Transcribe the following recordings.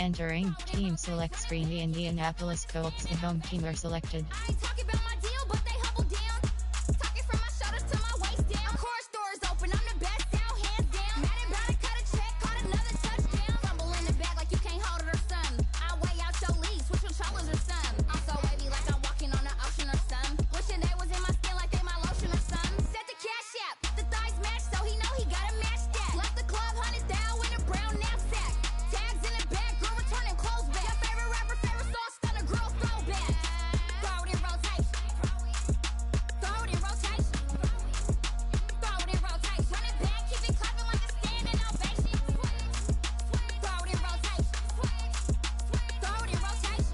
Entering team select screen, the Indianapolis Colts, the home team, are selected. I ain't talking about my deal, but they humble down. Talking from my shoulders to my waist down. Core stores open, I'm the best down, hands down. Mad about it, cut a check, caught another touchdown. Fumble in the bag like you can't hold it or something. I weigh out your league, switch controllers or something. I'm so wavy like I'm walking on the ocean or something. Wishing they was in my skin like they my lotion or something. Set the cash app, the thighs match, so he know he gotta match that. Left the club, $100,000 in a brown knapsack. Tags in the bag, girl returning clothes back. Your favorite rapper, favorite song, stunner girl throwback. Throw it in rotation. Throw it in rotation. Throw it in rotation. Run it back, keep it clapping like a standing ovation. Throw it in rotation. Throw it in rotation.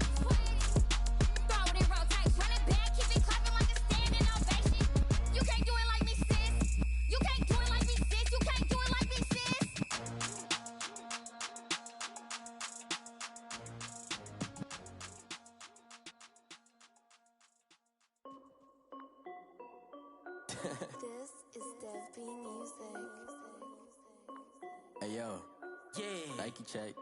Throw it in rotation. Run it back, keep it clapping like a standing ovation. You can't do it like me, sis. You can't do it like me, sis. You can't do it like me, sis. This is Dev B Music. Hey yo, yeah, Nike check.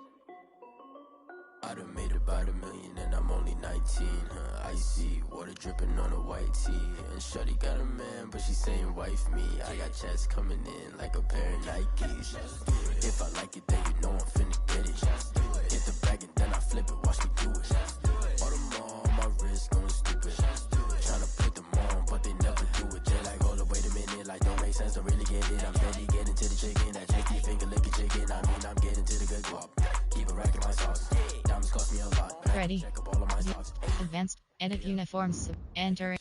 I done made about $1 million and I'm only 19, huh? Icy, water dripping on a white tee. And shorty got a man, but she saying wife me. I got checks coming in like a pair of Nikes. If I like it, then you know I'm finna get it. Hit the bag and then I flip it, watch me do it. All them on my wrist going stupid. Tryna put them on, but they never do it. They like, hold up, wait a minute, like don't make sense, don't really get it. I'm steady getting to the chicken, that chicky finger licking chicken. I mean, I'm getting to the good guap. Keep a rack in my socks. Diamonds cost me a lot. Ready. Check up all of my socks. Advanced. Edit uniforms. Enter.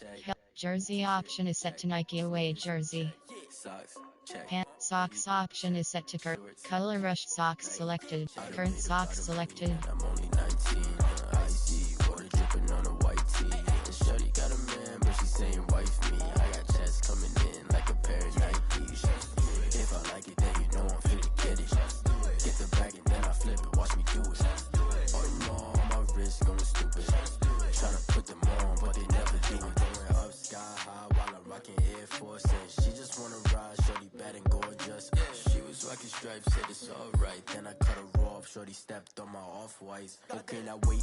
Jersey option is set to Nike away jersey. Socks, check. Pant socks option is set to color rush socks selected. Current socks selected. I'm only 19. Icy, water dripping on a white tee. And shorty got a man, but she saying wife me. I got checks coming in like a pair of Nikes. If I like it, then you know I'm finna get it. Get the bag and then I flip it, watch me do it. All them on my wrist going stupid. Tryna put them on, but they never do it. Going up sky high while I'm rocking Air Force. And she just wanna ride, shorty bad and gorgeous. She was rocking stripes, said it's alright. Then I cut her off, shorty stepped on my off-whites. Okay, now wait.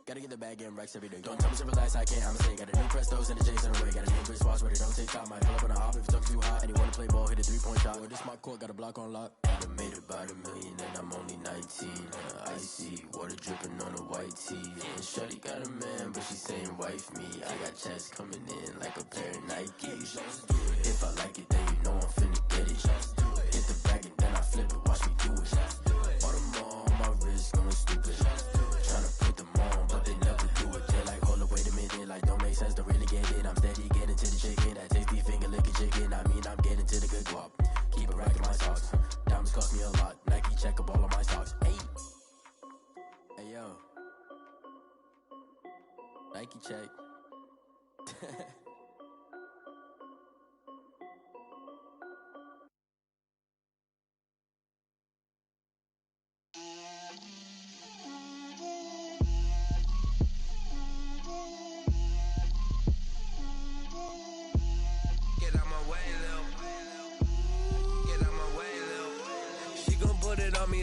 Gotta get the bag and racks every day. Don't tell me to relax, I can't, I'ma say. Got a new Prestos and the J's in the way. Got a new bitch watch, but it don't take time. Might pull up on a hop if it's talking too hot. And you wanna play ball, hit a 3-point shot. Well, this my court, got a block on lock. I done made about $1 million and I'm only 19. Icy, water dripping on a white tee. And shorty got a man, but she saying wife me. I got checks coming in like a pair of Nikes. If I like it, then you know I'm finna get it. Hit the bag and then I flip it, watch me do it. All them on my wrist going stupid. Tryna put them on, but they never do it. They're like, hold up, wait a minute, like don't make sense, don't really get it. I'm steady getting to the chicken, that tasty finger licking chicken. I mean, I'm getting to the good guap. Keep a rack in my socks. Diamonds cost me a lot. Nike check up all of my stocks. Hey yo, Nike check.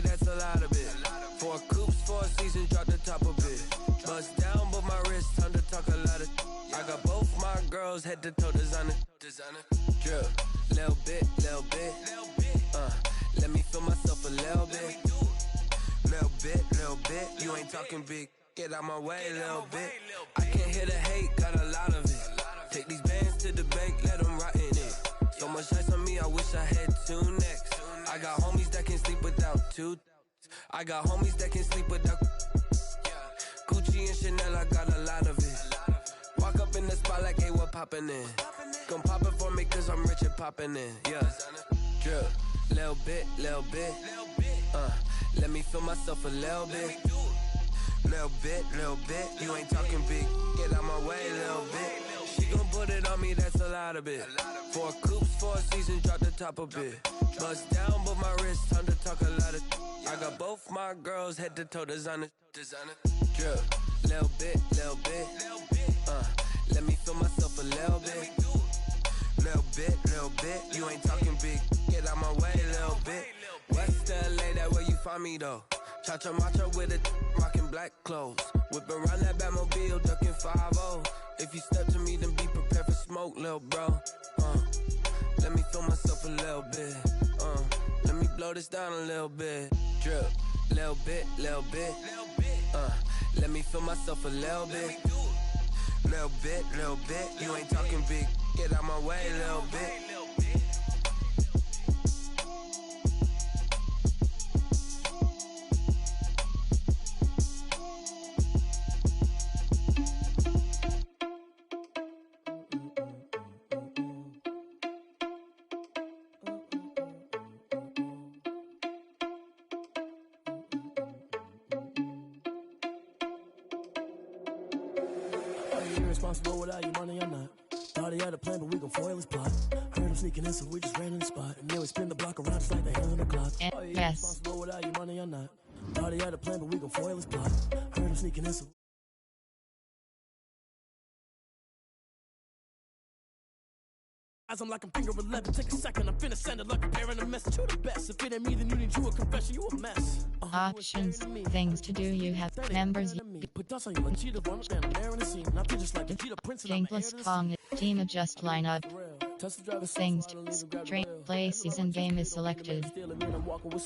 That's a lot of it. 4 coops, 4 seasons, drop the top of it. Bust down, but my wrist, time to talk a lot of. I got both my girls head to toe designer. Drill, little bit. Let me feel myself a little bit. Little bit. You ain't talking big. Get out my way, little bit. I can't hear the hate, got a lot of it. Take these bands to the bank, let them rot in it. So much ice on me, I wish I had 2 necks. I got homies that can sleep without 2. I got homies that can sleep without Gucci and Chanel, I got a lot of it. Walk up in the spot like, hey, what poppin' in? Gon' pop it for me cause I'm rich and poppin' in, yeah. Drill, little bit. Let me feel myself a little bit. Little bit. You ain't talking big, get out my way, little bit. She gon' put it on me, that's a lot of it. 4 coops, 4 seasons, drop the top a bit. Bust down, but my wrist, time to talk a lot of. I got both my girls head to toe designer. Drill, little bit. Let me feel myself a little bit. Little bit. You ain't talking big, get out my way, little bit. West LA, that where you find me though. Cha-cha matcha with a rockin' black clothes. Whip around that Batmobile, ducking 5-0. If you step to me, then be prepared for smoke, lil' bro. Let me feel myself a little bit. Let me blow this down a little bit. Drip, little bit, little bit. Let me feel myself a little bit. Little bit, little bit. You ain't talking big. Get out my way, little bit. Irresponsible without your money or not. Thought he had a plan, but we gon' foil his plot. Heard him sneaking in, so we just ran in the spot. And then we spin the block around just like the hands on the clock. Are you irresponsible without your money or not? Thought he had a plan, but we gon' foil his plot. Heard him sneaking in, so I'm like I'm finger 11, take a second, I'm finna send it like a parent a message to the best. If it ain't me, then you need you a confession, you a mess. Options, things to do. You have members. Jingless Kong, team adjust lineup. Things to train, play season game is selected.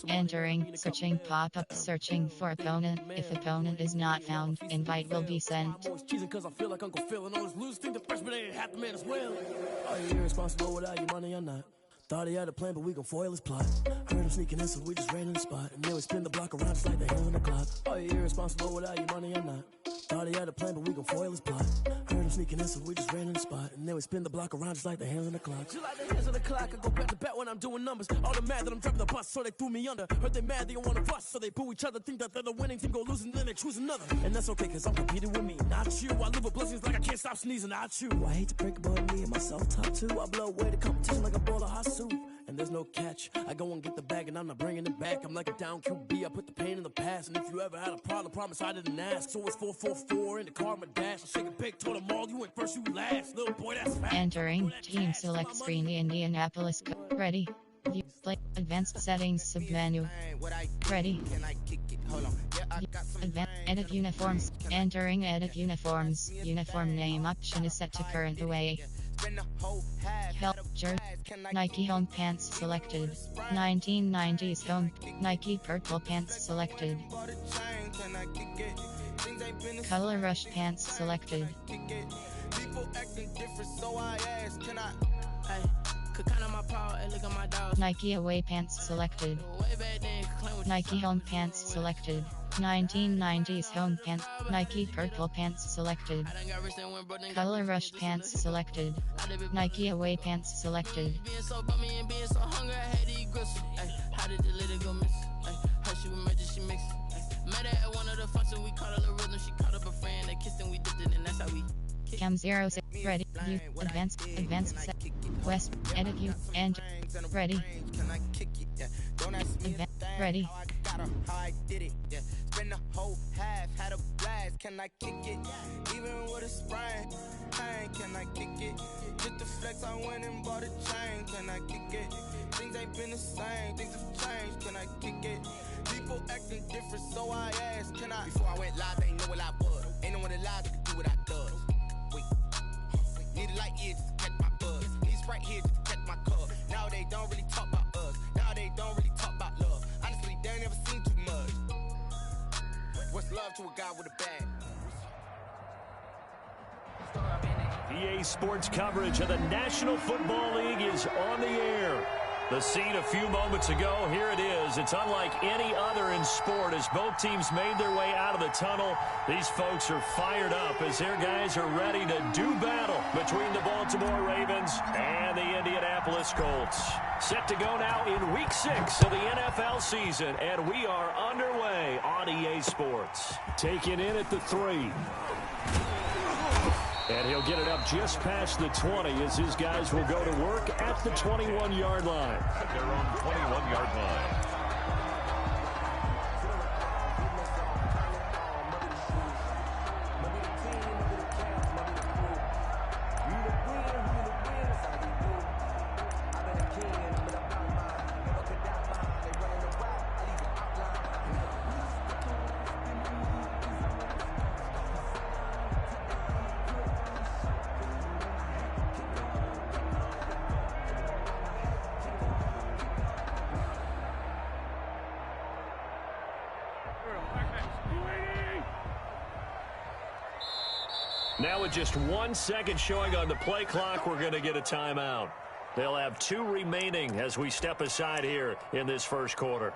Entering, searching pop-up, searching for opponent. If opponent is not found, invite will be sent. Are you irresponsible without your money or not? Thought he had a plan, but we gon' foil his plot. Heard him sneaking in, so we just ran in the spot. And then we spin the block around just like the hands on the clock. Are you irresponsible without your money or not? Thought he had a plan, but we gon' foil his plot. Heard him sneaking in, so we just ran in the spot. And then we spin the block around just like the hands on the clock. Just like the hands on the clock, I go back to back when I'm doing numbers. All the mad that I'm driving the bus, so they threw me under. Heard they mad, they don't wanna bust, so they boo each other. Think that they're the winning team, go losing, then they choose another. And that's okay, cause I'm competing with me, not you. I live with blessings like I can't stop sneezing, not you. I hate to break about me and myself top two. I blow away the competition like a bowl of hot soup. And there's no catch. I go and get the bag and I'm not bringing it back. I'm like a down QB, I put the pain in the past. And if you ever had a problem, promise I didn't ask. So it's 444 in the car, my dash. I shake a big, told them all, you went first, you last. Little boy, that's fast. Entering, team select screen, the Indianapolis ready. You play advanced settings submenu. Ready. Edit uniforms. Entering edit uniforms. Uniform name option is set to current away. Help jersey. Nike home pants selected. 1990s home. Nike purple pants selected. Color rush pants selected. Nike away pants selected. Nike home pants selected. 1990s home pants. Nike purple pants selected. Color rush pants selected. Nike away pants selected. Cam 06 ready. You advanced set. West edit you and ready. Ready. Spend the whole half, had a blast, can I kick it? Even with a sprain, pain, can I kick it? Just the flex, I went and bought a chain, can I kick it? Things ain't been the same, things have changed, can I kick it? People acting different, so I asked, can I? Before I went live, they know what I was. Ain't no one alive that could do what I does. Wait, need a light years just to catch my buzz. Need Sprite here just to catch my cup. Now they don't really talk about us. Now they don't really talk about love. Honestly, they ain't never seen too much. What's love to a guy with a bag? EA Sports coverage of the National Football League is on the air. The scene a few moments ago, here it is. It's unlike any other in sport as both teams made their way out of the tunnel. These folks are fired up as their guys are ready to do battle between the Baltimore Ravens and the Indianapolis Colts. Set to go now in Week 6 of the NFL season, and we are underway on EA Sports. Taken in at the 3. And he'll get it up just past the 20 as his guys will go to work at the 21-yard line. At their own 21-yard line. Now with just 1 second showing on the play clock, we're going to get a timeout. They'll have 2 remaining as we step aside here in this first quarter.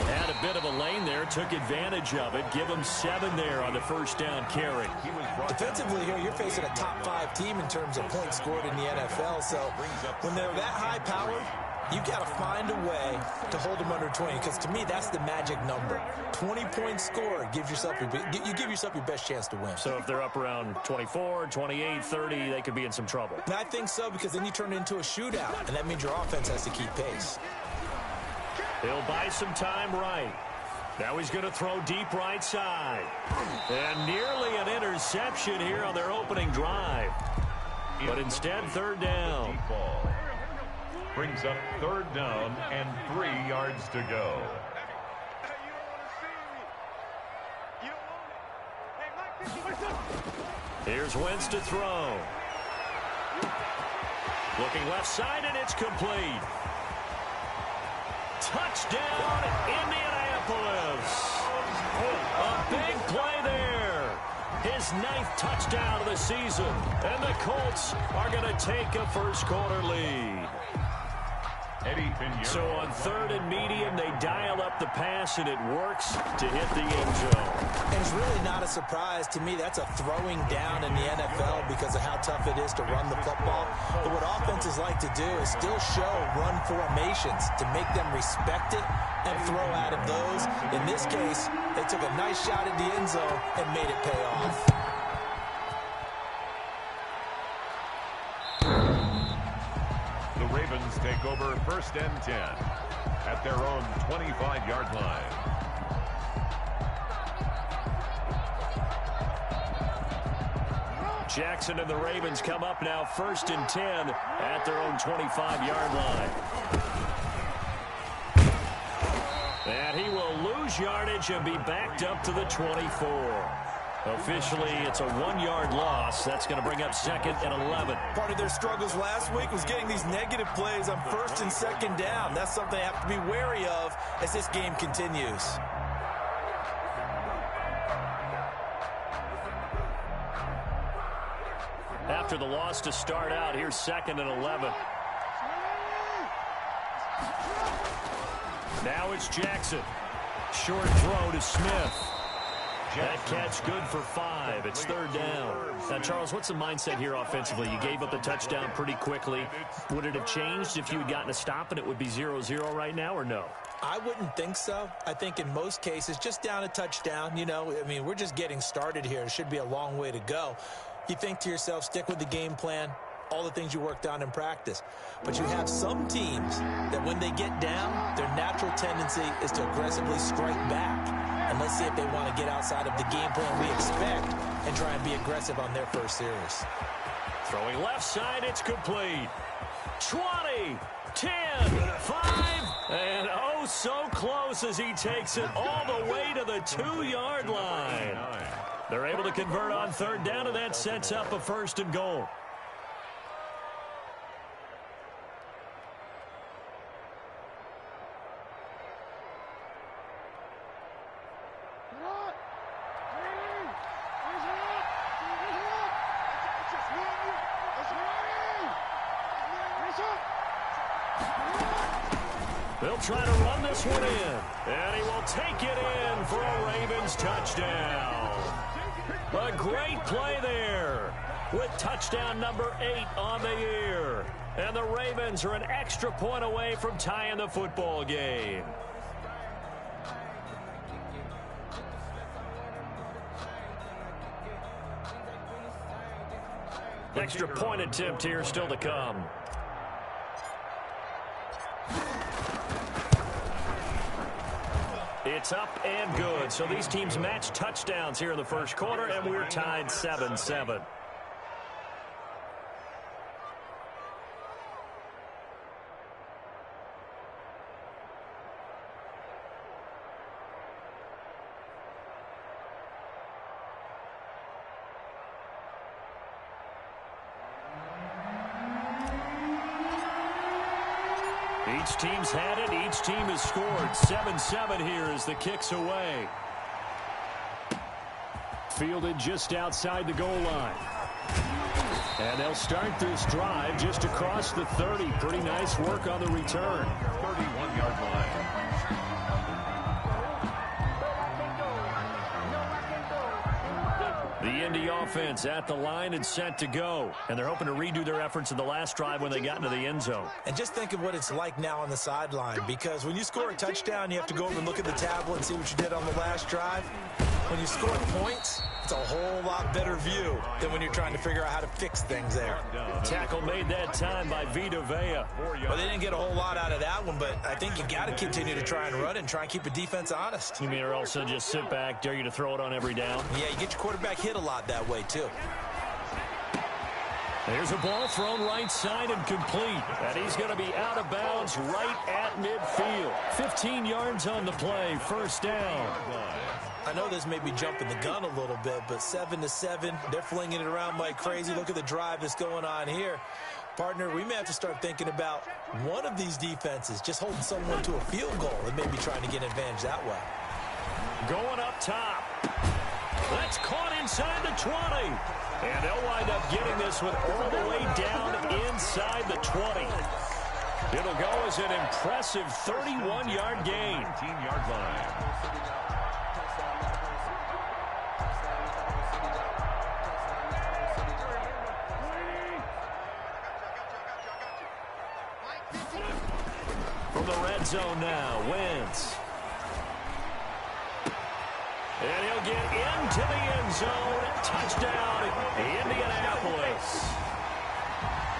Had a bit of a lane there, took advantage of it. Give him 7 there on the first down carry. Defensively here, you're facing a top 5 team in terms of points scored in the NFL. So when they're that high powered, you got to find a way to hold them under 20, because to me, that's the magic number. 20 points scored gives yourself you give yourself your best chance to win. So if they're up around 24, 28, 30, they could be in some trouble. And I think so, because then you turn it into a shootout, and that means your offense has to keep pace. He'll buy some time right. Now he's going to throw deep right side. And nearly an interception here on their opening drive. But instead, 3rd down. Brings up 3rd down and 3 yards to go. Here's Wentz to throw. Looking left side, and it's complete. Touchdown, Indianapolis. A big play there. His 9th touchdown of the season. And the Colts are going to take a first quarter lead. So on 3rd and medium, they dial up the pass, and it works to hit the end zone. And it's really not a surprise to me. That's a throwing down in the NFL because of how tough it is to run the football. But what offenses like to do is still show run formations to make them respect it and throw out of those. In this case, they took a nice shot at the end zone and made it pay off. The Ravens take over 1st and 10 at their own 25-yard line. Jackson and the Ravens come up now 1st and 10 at their own 25-yard line. And he will lose yardage and be backed up to the 24. Officially, it's a 1-yard loss. That's going to bring up 2nd and 11. Part of their struggles last week was getting these negative plays on 1st and 2nd down. That's something they have to be wary of as this game continues. After the loss to start out, here's 2nd and 11. Now it's Jackson. Short throw to Smith. That catch good for 5. It's 3rd down. Now, Charles, what's the mindset here offensively? You gave up the touchdown pretty quickly. Would it have changed if you had gotten a stop and it would be 0-0 right now, or no? I wouldn't think so. I think in most cases, just down a touchdown, we're just getting started here. It should be a long way to go. You think to yourself, stick with the game plan, all the things you worked on in practice. But you have some teams that when they get down, their natural tendency is to aggressively strike back. And let's see if they want to get outside of the game plan we expect and try and be aggressive on their first series. Throwing left side, it's complete. 20, 10, 5, and oh so close as he takes it all the way to the 2-yard line. They're able to convert on 3rd down, and that sets up a 1st and goal. They'll try to run this one in, and he will take it in for a Ravens touchdown. A great play there with touchdown number 8 on the year. And the Ravens are an extra point away from tying the football game. Extra point attempt here still to come. It's up and good. So these teams match touchdowns here in the first quarter, and we're tied 7-7. Each team's had it. Each team has scored. 7-7 here as the kick's away. Fielded just outside the goal line. And they'll start this drive just across the 30. Pretty nice work on the return. 31-yard line. The Indy offense at the line and set to go. And they're hoping to redo their efforts in the last drive when they got into the end zone. And just think of what it's like now on the sideline, because when you score a touchdown, you have to go over and look at the tablet and see what you did on the last drive. When you score points, it's a whole lot better view than when you're trying to figure out how to fix things there. Tackle made that time by Vita Vea. Well, they didn't get a whole lot out of that one, but I think you got to continue to try and run and try and keep the defense honest. You mean or also just sit back, dare you to throw it on every down? Yeah, you get your quarterback hit a lot that way, too. There's a ball thrown right side and complete. And he's going to be out of bounds right at midfield. 15 yards on the play, first down. I know this may be jumping the gun a little bit, but 7-7, they're flinging it around like crazy. Look at the drive that's going on here. Partner, we may have to start thinking about one of these defenses just holding someone to a field goal and maybe trying to get an advantage that way. Going up top. That's caught inside the 20. And they'll wind up getting this one all the way down inside the 20. It'll go as an impressive 31-yard gain. 19-yard line. From the red zone now, Wentz. And he'll get into the end zone. Touchdown, Indianapolis.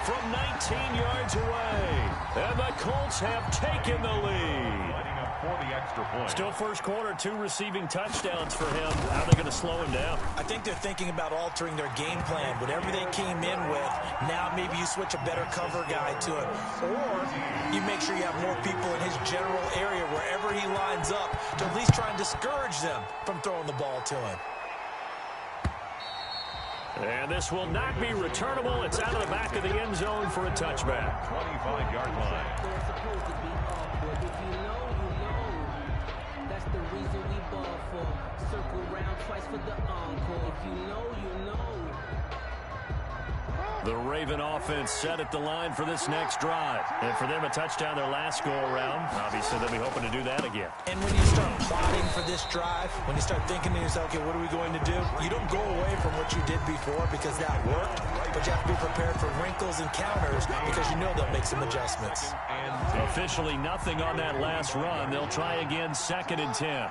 From 19 yards away. And the Colts have taken the lead. Lining up for the extra point. Still first quarter, 2 receiving touchdowns for him. How are they going to slow him down? I think they're thinking about altering their game plan. Whatever they came in with, now maybe you switch a better cover guy to him. Or you make sure you have more people in his general area wherever he lines up to at least try and discourage them from throwing the ball to him. And this will not be returnable. It's out of the back of the end zone for a touchback. 25-yard line. That's the reason we ball for. Circle round twice for the encore. If you know, you know. The Raven offense set at the line for this next drive. And for them, a touchdown their last go-around. Obviously, they'll be hoping to do that again. And when you start plotting for this drive, when you start thinking to yourself, okay, what are we going to do? You don't go away from what you did before because that worked, but you have to be prepared for wrinkles and counters because you know they'll make some adjustments. Officially nothing on that last run. They'll try again, 2nd and 10.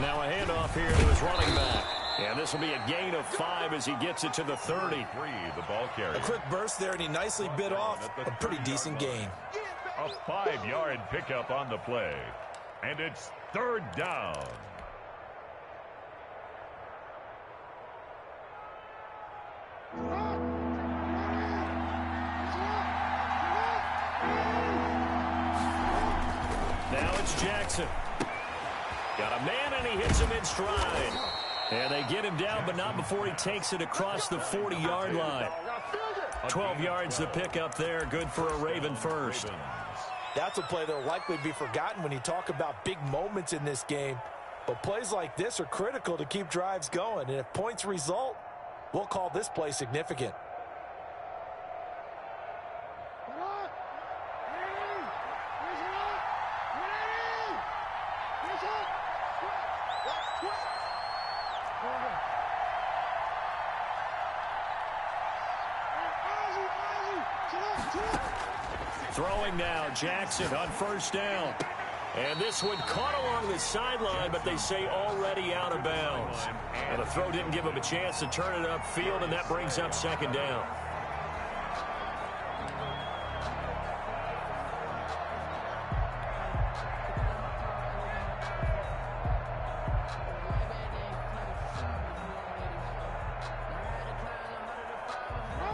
Now a handoff here to his running back. And this will be a gain of 5 as he gets it to the 30. The ball carrier. A quick burst there, and he nicely bit off a pretty decent gain. A 5-yard pickup on the play. And it's 3rd down. Now it's Jackson. Got a man, and he hits him in stride. And they get him down, but not before he takes it across the 40-yard line. 12 yards to pick up there. Good for a Raven first. That's a play that will likely be forgotten when you talk about big moments in this game. But plays like this are critical to keep drives going. And if points result, we'll call this play significant. Throwing now, Jackson on 1st down. And this one caught along the sideline, but they say already out of bounds. And the throw didn't give him a chance to turn it upfield, and that brings up 2nd down.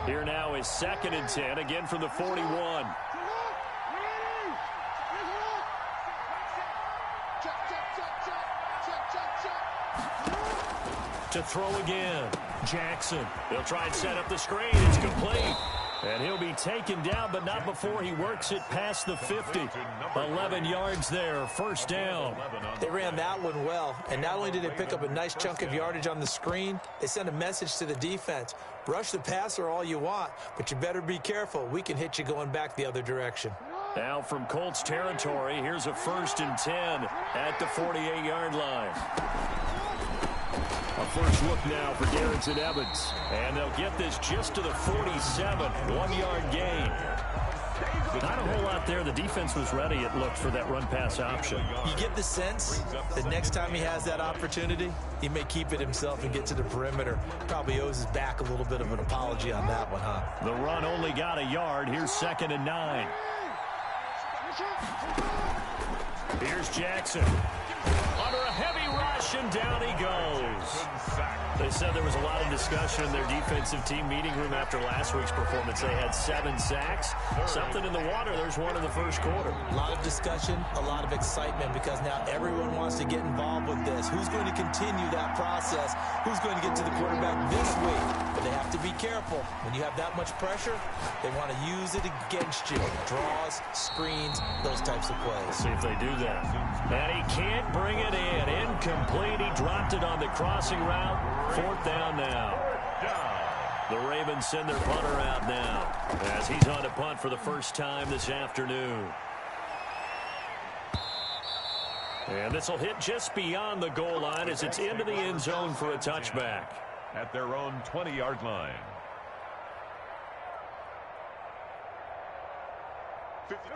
Here now is 2nd and 10, again from the 41. To throw again, Jackson. They'll try and set up the screen. It's complete. And he'll be taken down, but not before he works it past the 50. 11 yards there, first down. They ran that one well, and not only did they pick up a nice chunk of yardage on the screen, they sent a message to the defense. Rush the passer all you want, but you better be careful. We can hit you going back the other direction. Now from Colts territory, here's a 1st and 10 at the 48-yard line. A first look now for Darrington Evans. And they'll get this just to the 47, 1-yard gain. Not a whole lot there. The defense was ready, it looked, for that run-pass option. You get the sense that next time he has that opportunity, he may keep it himself and get to the perimeter. Probably owes his back a little bit of an apology on that one, huh? The run only got a yard. Here's 2nd and 9. Here's Jackson. Under a heavy rush, and down he goes. They said there was a lot of discussion in their defensive team meeting room after last week's performance. They had 7 sacks. Something in the water. There's one in the first quarter. A lot of discussion, a lot of excitement, because now everyone wants to get involved with this. Who's going to continue that process? Who's going to get to the quarterback this week? But they have to be careful. When you have that much pressure, they want to use it against you. Draws, screens, those types of plays. Let's see if they do that. And he can't bring it in. Incomplete. He dropped it on the crossing route. 4th down now. The Ravens send their punter out now as he's on to punt for the first time this afternoon. And this will hit just beyond the goal line as it's into the end zone for a touchback. At their own 20-yard line.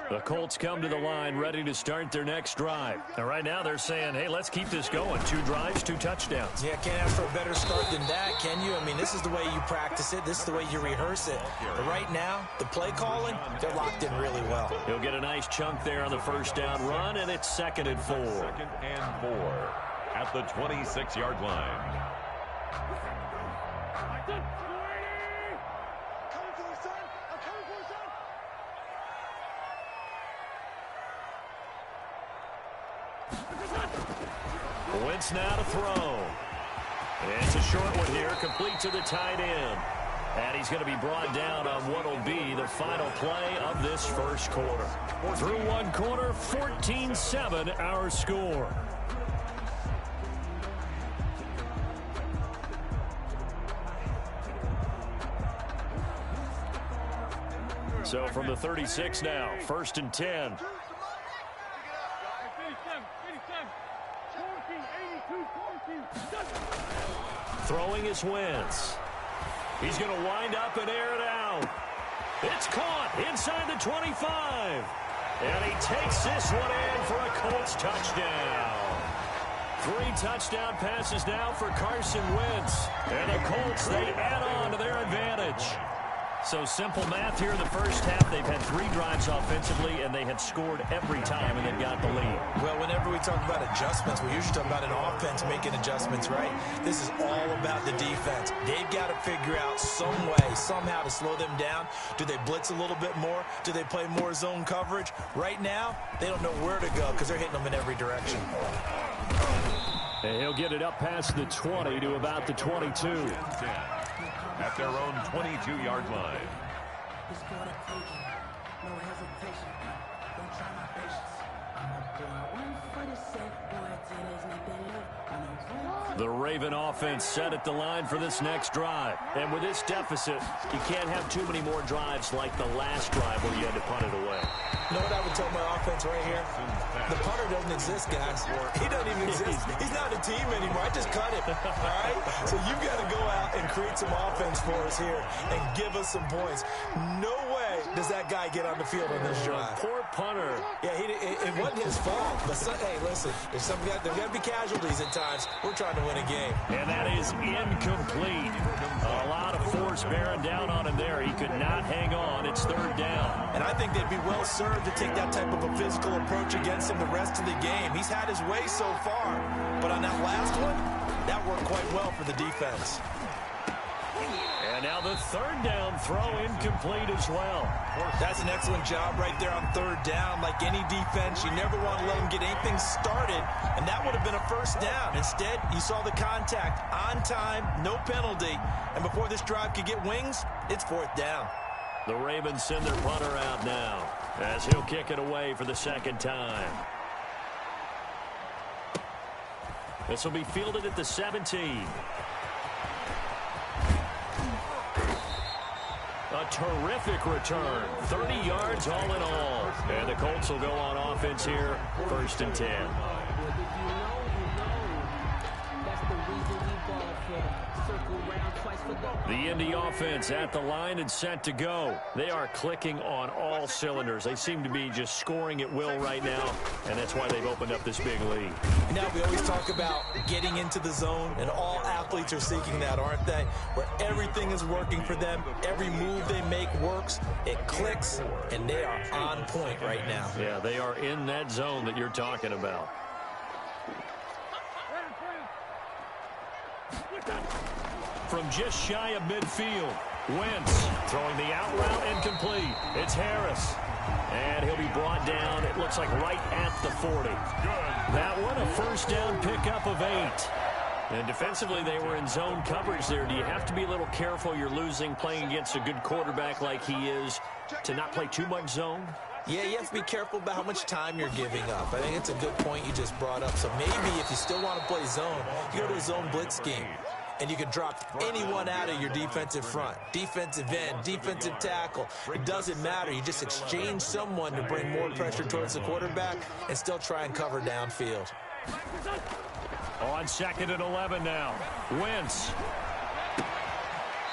The Colts come to the line ready to start their next drive. And right now they're saying, hey, let's keep this going. 2 drives, 2 touchdowns. Yeah, can't ask for a better start than that, can you? I mean, this is the way you practice it. This is the way you rehearse it. But right now, the play calling, they're locked in really well. He'll get a nice chunk there on the first down run, and it's 2nd and 4. 2nd and 4 at the 26-yard line. Wentz now to throw. And it's a short one here, complete to the tight end. And he's going to be brought down on what will be the final play of this first quarter. Through one quarter, 14-7 our score. So from the 36 now, 1st and 10. Throwing is Wentz. He's going to wind up and air it out. It's caught inside the 25. And he takes this one in for a Colts touchdown. 3 touchdown passes now for Carson Wentz. And the Colts, they add on to their advantage. So simple math here in the first half. They've had 3 drives offensively, and they have scored every time, and they've got the lead. Well, whenever we talk about adjustments, we usually talk about an offense making adjustments, right? This is all about the defense. They've got to figure out some way, somehow to slow them down. Do they blitz a little bit more? Do they play more zone coverage? Right now, they don't know where to go because they're hitting them in every direction. And he'll get it up past the 20 to about the 22. At their own 22-yard line. The Raven offense set at the line for this next drive. And with this deficit, you can't have too many more drives like the last drive where you had to punt it away. You know what I would tell my offense right here? The punter doesn't exist, guys. He doesn't even exist. He's not a team anymore. I just cut him, all right? So you've got to go out and create some offense for us here and give us some points. No way does that guy get on the field on this drive. Poor punter. Yeah, it wasn't his fault. But, hey, listen, there's got to be casualties at times. We're trying to win a game. And that is incomplete. A lot of force bearing down on him there. He could not hang on. It's 3rd down. And I think they'd be well served to take that type of a physical approach against him the rest of the game. He's had his way so far. But on that last one, that worked quite well for the defense. And now the 3rd down throw incomplete as well. That's an excellent job right there on 3rd down. Like any defense, you never want to let them get anything started, and that would have been a 1st down. Instead, you saw the contact on time, no penalty, and before this drive could get wings, it's 4th down. The Ravens send their punter out now as he'll kick it away for the second time. This will be fielded at the 17. A terrific return. 30 yards all in all. And the Colts will go on offense here, 1st and 10. The Indy offense at the line and set to go. They are clicking on all cylinders. They seem to be just scoring at will right now, and that's why they've opened up this big lead. Now, we always talk about getting into the zone, and all athletes are seeking that, aren't they? Where everything is working for them, every move they make works, it clicks, and they are on point right now. Yeah, they are in that zone that you're talking about. From just shy of midfield, Wentz throwing the out route incomplete. It's Harris. And he'll be brought down, it looks like right at the 40. That one, a first down pickup of 8. And defensively, they were in zone coverage there. Do you have to be a little careful? You're losing playing against a good quarterback like he is to not play too much zone? Yeah, you have to be careful about how much time you're giving up. I think it's a good point you just brought up. So maybe if you still want to play zone, you go to a zone blitz scheme. And you can drop anyone out of your defensive front. Defensive end, defensive tackle. It doesn't matter. You just exchange someone to bring more pressure towards the quarterback and still try and cover downfield. On 2nd and 11 now. Wentz.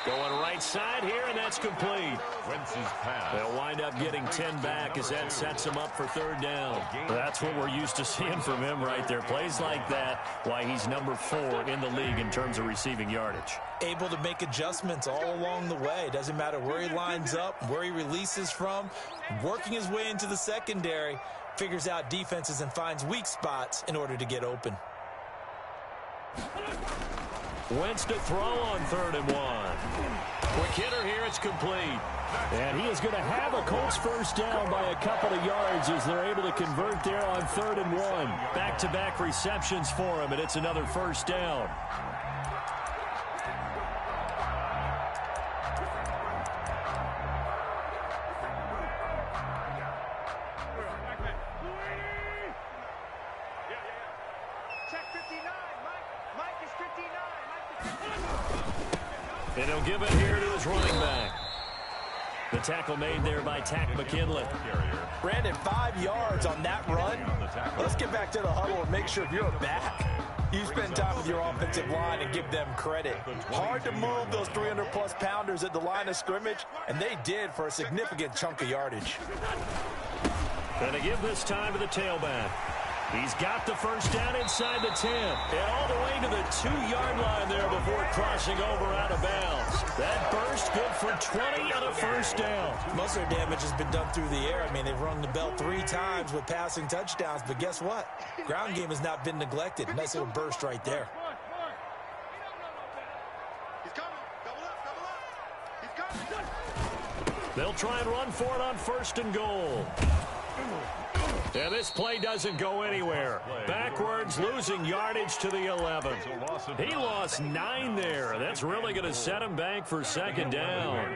Going right side here, and that's complete. Wentz's pass. They'll wind up getting 10 back as that sets them up for 3rd down. That's what we're used to seeing from him right there. Plays like that, why he's number 4 in the league in terms of receiving yardage. Able to make adjustments all along the way. Doesn't matter where he lines up, where he releases from. Working his way into the secondary, figures out defenses and finds weak spots in order to get open. Wentz to throw on 3rd and 1. Quick hitter here, it's complete. And he is going to have a Colts first down by a couple of yards as they're able to convert there on 3rd and 1. Back-to-back receptions for him, and it's another first down. And he'll give it here to his running back. The tackle made there by Tack McKinley. Brandon, 5 yards on that run. Let's get back to the huddle and make sure you're back. You spend time with your offensive line and give them credit. Hard to move those 300-plus pounders at the line of scrimmage, and they did for a significant chunk of yardage. And they give this time to the tailback. He's got the first down inside the 10. And all the way to the 2-yard line there before crossing over out of bounds. That burst good for 20 and a first down. Most of their damage has been done through the air. I mean, they've rung the bell 3 times with passing touchdowns. But guess what? Ground game has not been neglected. Nice little burst right there. They'll try and run for it on 1st and goal. And this play doesn't go anywhere. Backwards, losing yardage to the 11. He lost 9 there. That's really going to set him back for 2nd down.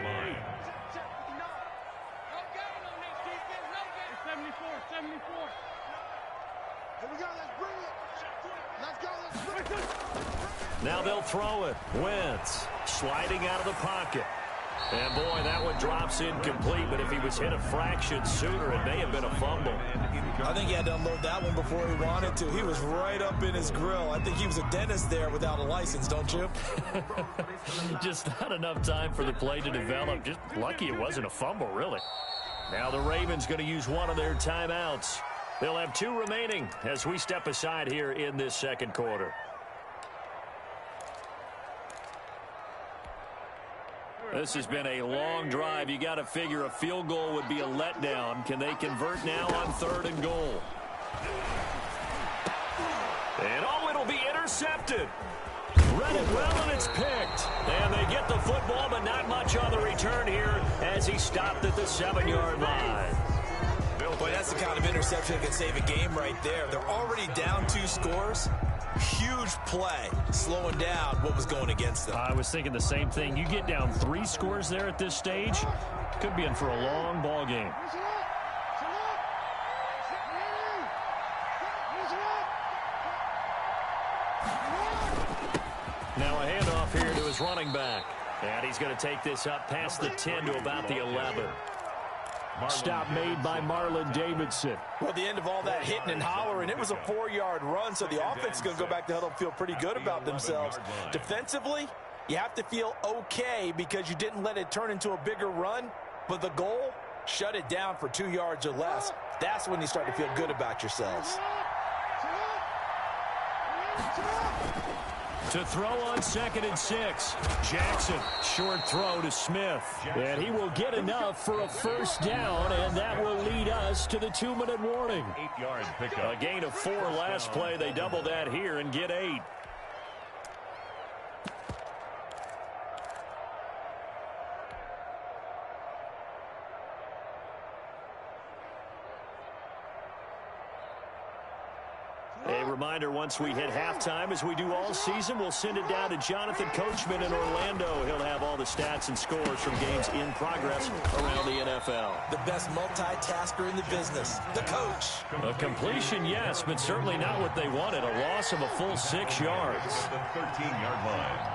Now they'll throw it. Wentz sliding out of the pocket. And, boy, that one drops incomplete, but if he was hit a fraction sooner, it may have been a fumble. I think he had to unload that one before he wanted to. He was right up in his grill. I think he was a dentist there without a license, don't you? Just not enough time for the play to develop. Just lucky it wasn't a fumble, really. Now the Ravens going to use one of their timeouts. They'll have 2 remaining as we step aside here in this 2nd quarter. This has been a long drive. You got to figure a field goal would be a letdown. Can they convert now on 3rd and goal? And oh, it'll be intercepted. Read it well, and it's picked. And they get the football, but not much on the return here as he stopped at the 7-yard line. Boy, that's the kind of interception that can save a game right there. They're already down 2 scores. Huge play, slowing down what was going against them. I was thinking the same thing. You get down 3 scores there at this stage, could be in for a long ball game. Now a handoff here to his running back. And he's going to take this up past the 10 to about the 11. Stop made by Marlon Davidson. Well, the end of all that hitting and hollering, it was a 4-yard run, so the offense is going to go back to huddle and feel pretty good about themselves. Defensively, you have to feel okay because you didn't let it turn into a bigger run, but the goal, shut it down for 2 yards or less. That's when you start to feel good about yourselves. To throw on 2nd and 6. Jackson, short throw to Smith. And he will get enough for a first down, and that will lead us to the 2-minute warning. 8-yard pickup. A gain of 4 last play. They double that here and get 8. A reminder, once we hit halftime, as we do all season, we'll send it down to Jonathan Coachman in Orlando. He'll have all the stats and scores from games in progress around the NFL. The best multitasker in the business, the coach. A completion, yes, but certainly not what they wanted. A loss of a full 6 yards. The 13-yard line.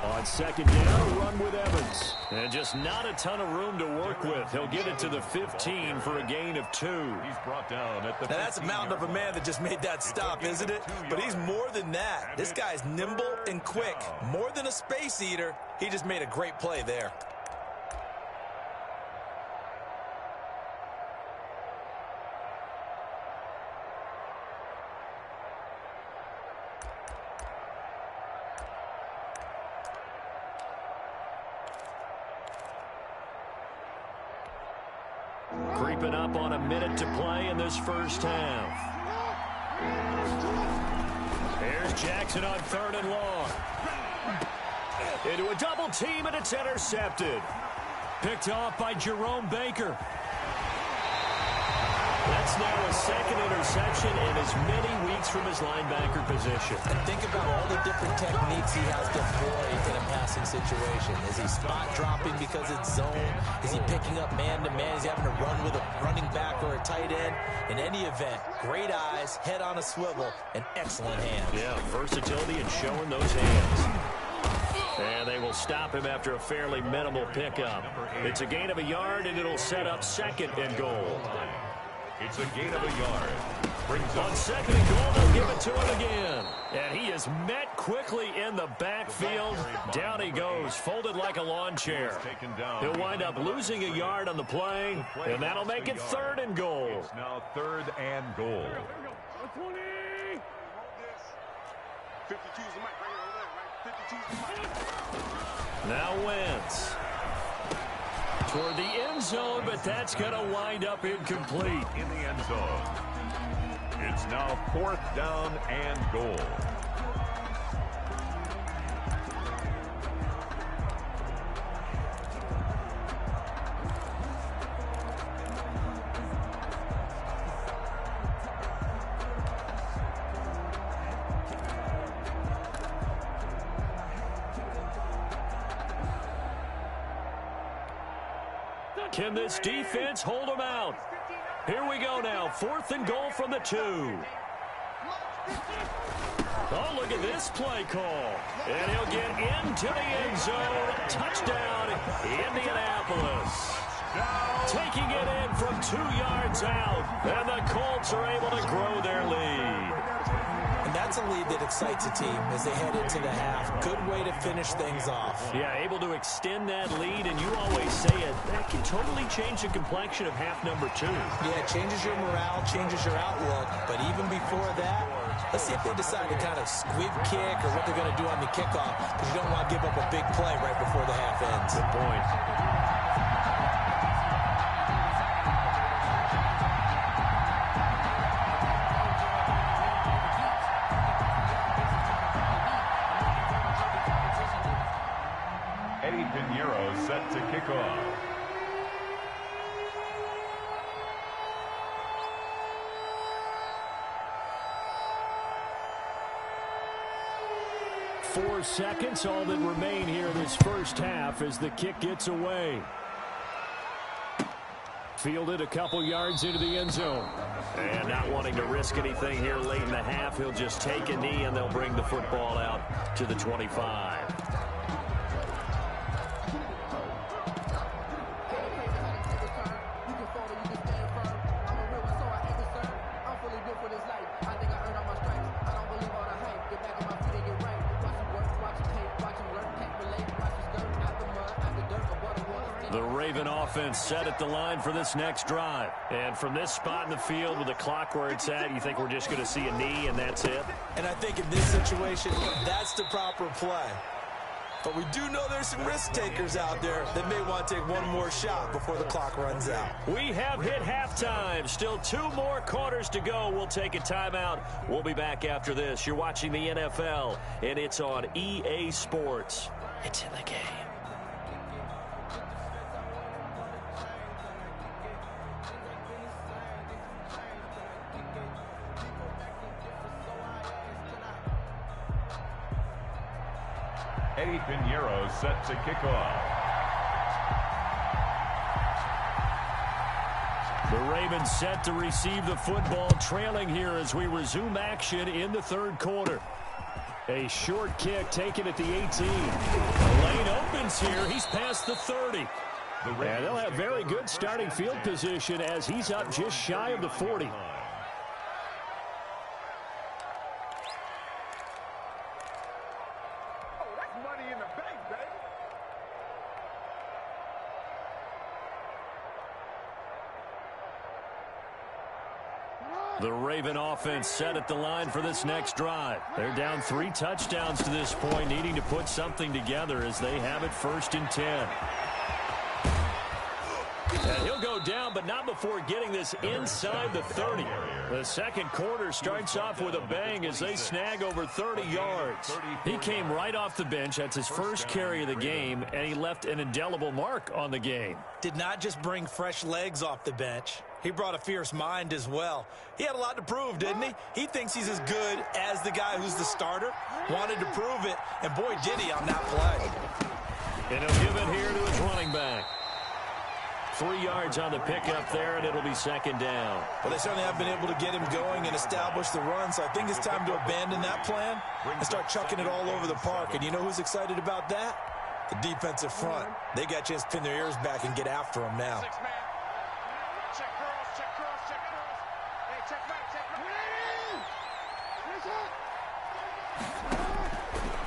On 2nd down, a run with Evans. And just not a ton of room to work with. He'll get it to the 15 for a gain of 2. He's brought down at the Now that's a mountain of a man that just made that stop, isn't it? But he's more than that. This guy's nimble and quick. More than a space eater. He just made a great play there. Creeping up on a minute to play in this first half. Here's Jackson on 3rd and long. Into a double team, and it's intercepted. Picked off by Jerome Baker. That's now a 2nd interception in as many weeks from his linebacker position. And think about all the different techniques he has deployed in a passing situation. Is he spot dropping because it's zone? Is he picking up man-to-man? Is he having to run with a running back or a tight end? In any event, great eyes, head on a swivel, and excellent hands. Yeah, versatility and showing those hands. And they will stop him after a fairly minimal pickup. It's a gain of a yard, and it'll set up 2nd and goal. It's a gain of a yard. On 2nd and goal, they'll give it to him again. And he is met quickly in the backfield. Down he goes, folded like a lawn chair. He'll wind up losing a yard on the play, and that'll make it 3rd and goal. It's now 3rd and goal. Now Wentz. Toward the end zone, but that's going to wind up incomplete. In the end zone. It's now 4th down and goal. Can this defense hold them out? Here we go now. 4th and goal from the 2. Oh, look at this play call. And he'll get into the end zone. Touchdown, Indianapolis. Taking it in from 2 yards out. And the Colts are able to grow their lead. And that's a lead that excites a team as they head into the half. Good way to finish things off. Yeah, able to extend that lead, and you always say it, that can totally change the complexion of half number 2. Yeah, it changes your morale, changes your outlook. But even before that, let's see if they decide to kind of squib kick or what they're going to do on the kickoff, because you don't want to give up a big play right before the half ends. Good point. Set to kick off. 4 seconds, all that remain here in this first half as the kick gets away. Fielded a couple yards into the end zone. And not wanting to risk anything here late in the half, he'll just take a knee and they'll bring the football out to the 25. The Raven offense set at the line for this next drive. And from this spot in the field with the clock where it's at, you think we're just going to see a knee and that's it? And I think in this situation, that's the proper play. But we do know there's some risk takers out there that may want to take one more shot before the clock runs out. We have hit halftime. Still 2 more quarters to go. We'll take a timeout. We'll be back after this. You're watching the NFL, and it's on EA Sports. It's in the game. Eddie Pinheiro set to kick off. The Ravens set to receive the football, trailing here as we resume action in the third quarter. A short kick taken at the 18. The lane opens here. He's past the 30. And they'll have very good starting field position as he's up just shy of the 40. The Raven offense set at the line for this next drive. They're down 3 touchdowns to this point, needing to put something together as they have it 1st and 10. And he'll go down, but not before getting this inside the 30. The second quarter starts off with a bang as they snag over 30 yards. He came right off the bench. That's his first carry of the game, and he left an indelible mark on the game. Did not just bring fresh legs off the bench. He brought a fierce mind as well. He had a lot to prove, didn't he? He thinks he's as good as the guy who's the starter. Wanted to prove it, and boy, did he on that play. And he'll give it here to his running back. 3 yards on the pickup there, and it'll be 2nd down. Well, they certainly have been able to get him going and establish the run, so I think it's time to abandon that plan and start chucking it all over the park. And you know who's excited about that? The defensive front. They got a chance to pin their ears back and get after him now.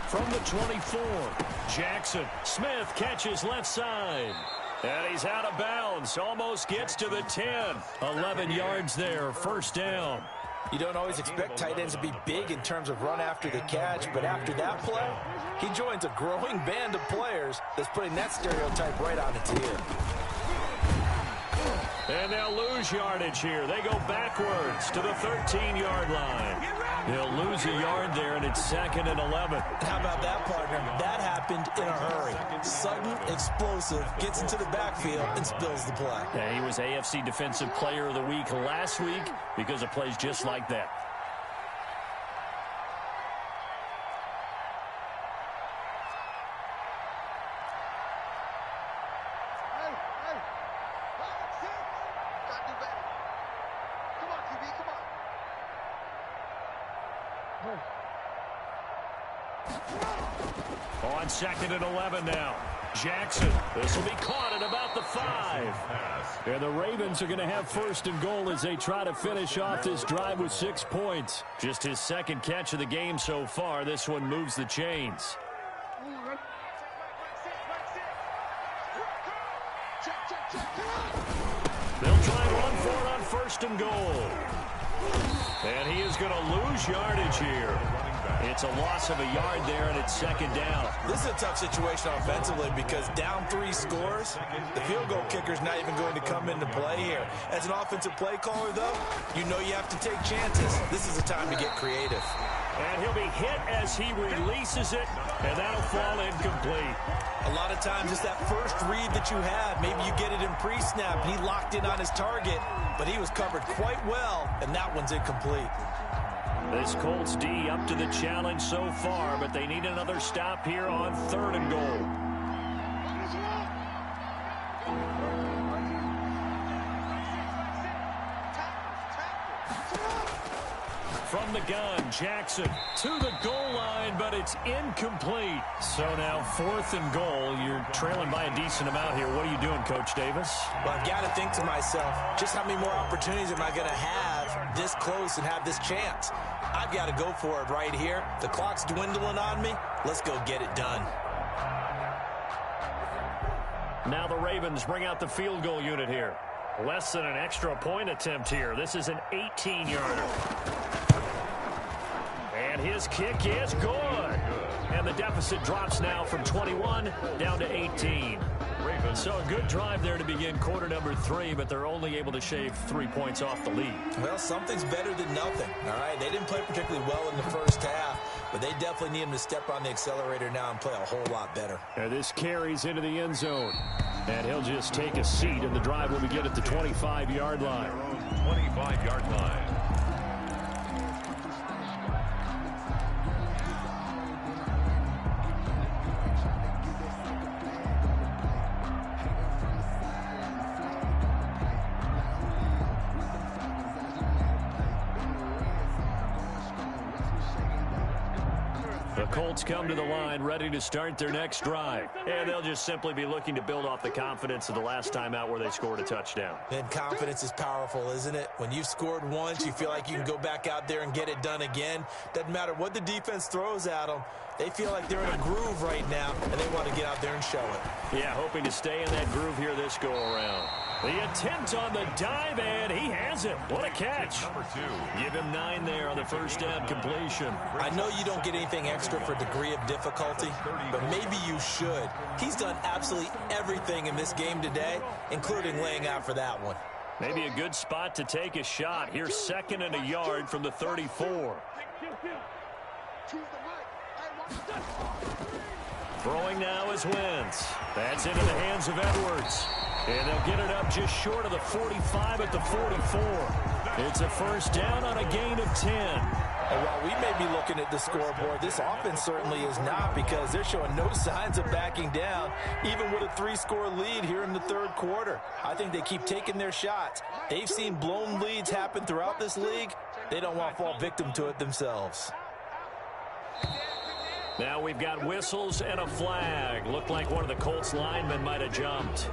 From the 24, Jackson. Smith catches left side. And he's out of bounds. Almost gets to the 10. 11 yards there. 1st down. You don't always expect tight ends to be big in terms of run after the catch, but after that play, he joins a growing band of players that's putting that stereotype right on its ear. And they'll lose yardage here. They go backwards to the 13-yard line. They'll lose a yard there, and it's 2nd and 11. How about that, partner? That happened in a hurry. Sudden, explosive, gets into the backfield, and spills the play. Yeah, he was AFC Defensive Player of the Week last week because of plays just like that. On 2nd and 11 now. Jackson. This will be caught at about the 5. And the Ravens are going to have 1st and goal as they try to finish off this drive with 6 points. Just his 2nd catch of the game so far. This one moves the chains. They'll try and run for it on 1st and goal. And he is going to lose yardage here. It's a loss of a yard there, and it's 2nd down. This is a tough situation offensively because down 3 scores, the field goal kicker's not even going to come into play here. As an offensive play caller, though, you know you have to take chances. This is a time to get creative. And he'll be hit as he releases it, and that'll fall incomplete. A lot of times it's that first read that you had. Maybe you get it in pre-snap, and he locked in on his target, but he was covered quite well, and that one's incomplete. This Colts D up to the challenge so far, but they need another stop here on 3rd and goal. From the gun, Jackson to the goal line, but it's incomplete. So now 4th and goal. You're trailing by a decent amount here. What are you doing, Coach Davis? Well, I've got to think to myself, just how many more opportunities am I going to have this close and have this chance? I've got to go for it right here. The clock's dwindling on me. Let's go get it done. Now the Ravens bring out the field goal unit here. Less than an extra point attempt here. This is an 18-yarder. And his kick is good. And the deficit drops now from 21 down to 18. So a good drive there to begin quarter number 3, but they're only able to shave 3 points off the lead. Well, something's better than nothing, all right? They didn't play particularly well in the first half, but they definitely need him to step on the accelerator now and play a whole lot better. And this carries into the end zone. And he'll just take a seat, and the drive will begin at the 25-yard line. 25-yard line. The Colts come to the line ready to start their next drive. And they'll just simply be looking to build off the confidence of the last time out where they scored a touchdown. And confidence is powerful, isn't it? When you've scored once, you feel like you can go back out there and get it done again. Doesn't matter what the defense throws at them. They feel like they're in a groove right now, and they want to get out there and show it. Yeah, hoping to stay in that groove here this go-around. The attempt on the dive, and he has it. What a catch. Number 2. Give him 9 there on the first down completion. I know you don't get anything extra for degree of difficulty, but maybe you should. He's done absolutely everything in this game today, including laying out for that one. Maybe a good spot to take a shot. Here's 2nd and a yard from the 34. Throwing now is Wentz. That's into the hands of Edwards. And they'll get it up just short of the 45 at the 44. It's a first down on a gain of 10. And while we may be looking at the scoreboard, this offense certainly is not, because they're showing no signs of backing down, even with a 3-score lead here in the 3rd quarter. I think they keep taking their shots. They've seen blown leads happen throughout this league. They don't want to fall victim to it themselves. Now we've got whistles and a flag. Looked like one of the Colts linemen might have jumped.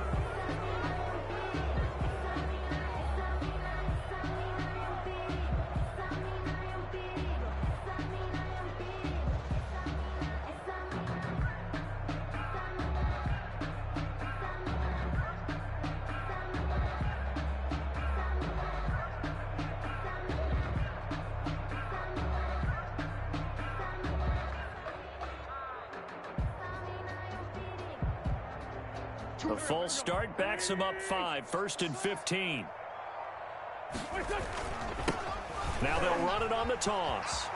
The false start backs him up 5, 1st and 15. Now they'll run it on the toss.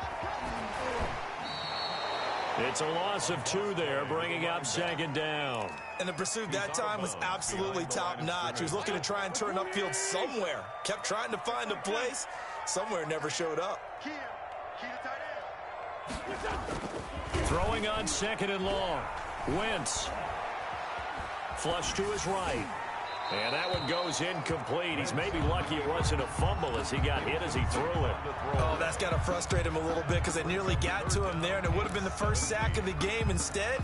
It's a loss of 2 there, bringing up 2nd down. And the pursuit that time was absolutely top-notch. He was looking to try and turn upfield somewhere. Kept trying to find a place. Somewhere never showed up. Throwing on 2nd and long. Wentz. Flush to his right. And that one goes incomplete. He's maybe lucky it wasn't a fumble as he got hit as he threw it. Oh, that's got to frustrate him a little bit, because it nearly got to him there, and it would have been the first sack of the game. Instead,